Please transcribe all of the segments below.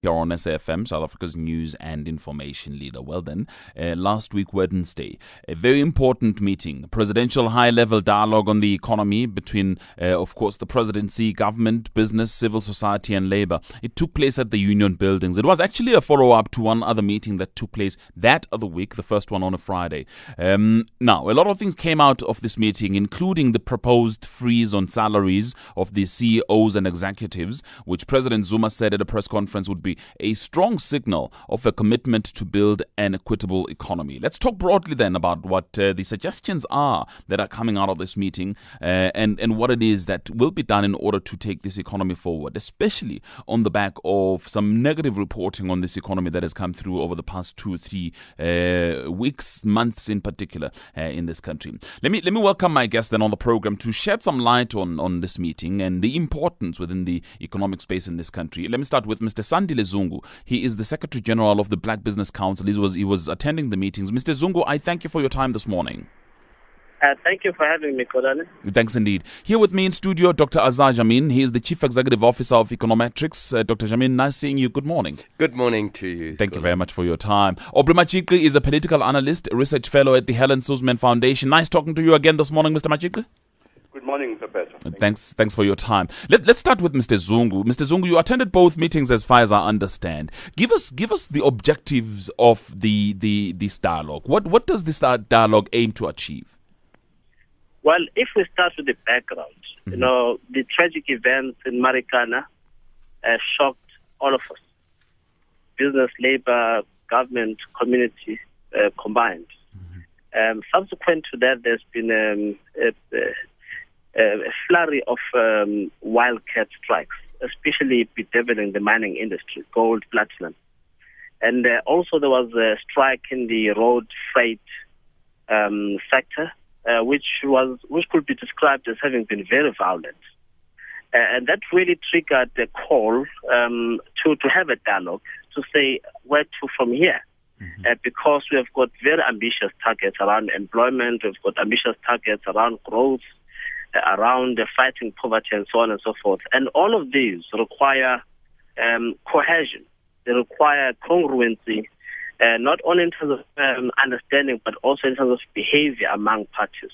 Here on SAFM, South Africa's news and information leader. Well then, last week, Wednesday, a very important meeting, presidential high-level dialogue on the economy between, of course, the presidency, government, business, civil society and labour. It took place at the Union Buildings. It was actually a follow-up to one other meeting that took place that other week, the first one on a Friday. Now, a lot of things came out of this meeting, including the proposed freeze on salaries of the CEOs and executives, which President Zuma said at a press conference would be a strong signal of a commitment to build an equitable economy. Let's talk broadly then about what the suggestions are that are coming out of this meeting and what it is that will be done in order to take this economy forward, especially on the back of some negative reporting on this economy that has come through over the past 2 or 3 weeks, months in particular in this country. Let me welcome my guest then on the program to shed some light on this meeting and the importance within the economic space in this country. Let me start with Mr. Sandile Zungu. He is the Secretary General of the Black Business Council. He was attending the meetings. Mr. Zungu, I thank you for your time this morning. Thank you for having me, Kodani. Thanks indeed. Here with me in studio, Dr. Azar Jammine. He is the Chief Executive Officer of Econometrics. Dr. Jammine, nice seeing you. Good morning. Good morning to you. Thank you very much for your time. Aubrey Machikri is a political analyst, research fellow at the Helen Suzman Foundation. Nice talking to you again this morning, Mr. Machikri. Good morning, Mr. Peter. Thanks for your time. Let's start with Mr. Zungu. Mr. Zungu, you attended both meetings as far as I understand. Give us the objectives of this dialogue. What does this dialogue aim to achieve? Well, if we start with the background, the tragic events in Marikana shocked all of us. Business, labor, government, community combined. Subsequent to that, there's been a flurry of wildcat strikes, especially bedeviling the mining industry, gold, platinum. And also there was a strike in the road freight sector, which could be described as having been very violent. And that really triggered the call to have a dialogue, to say where to from here. Because we have got very ambitious targets around employment, we've got ambitious targets around growth, around fighting poverty and so on and so forth. And all of these require cohesion. They require congruency, not only in terms of understanding, but also in terms of behavior among parties.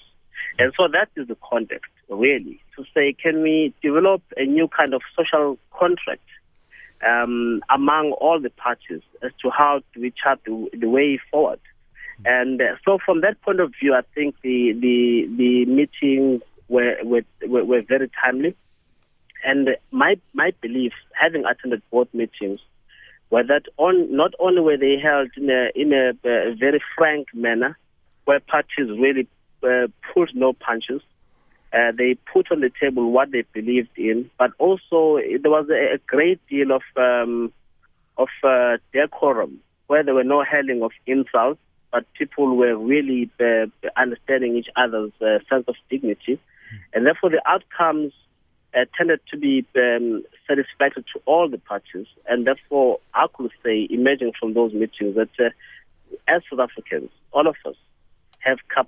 And so that is the context, really, to say, can we develop a new kind of social contract among all the parties as to how we chart the way forward? And so from that point of view, I think the meetings were very timely. And my belief, having attended both meetings, were that not only were they held in a very frank manner, where parties really pulled no punches, they put on the table what they believed in, but also there was a great deal of decorum, where there were no hurling of insults, but people were really understanding each other's sense of dignity. And therefore the outcomes tended to be satisfactory to all the parties. And therefore, I could say, emerging from those meetings, that as South Africans, all of us have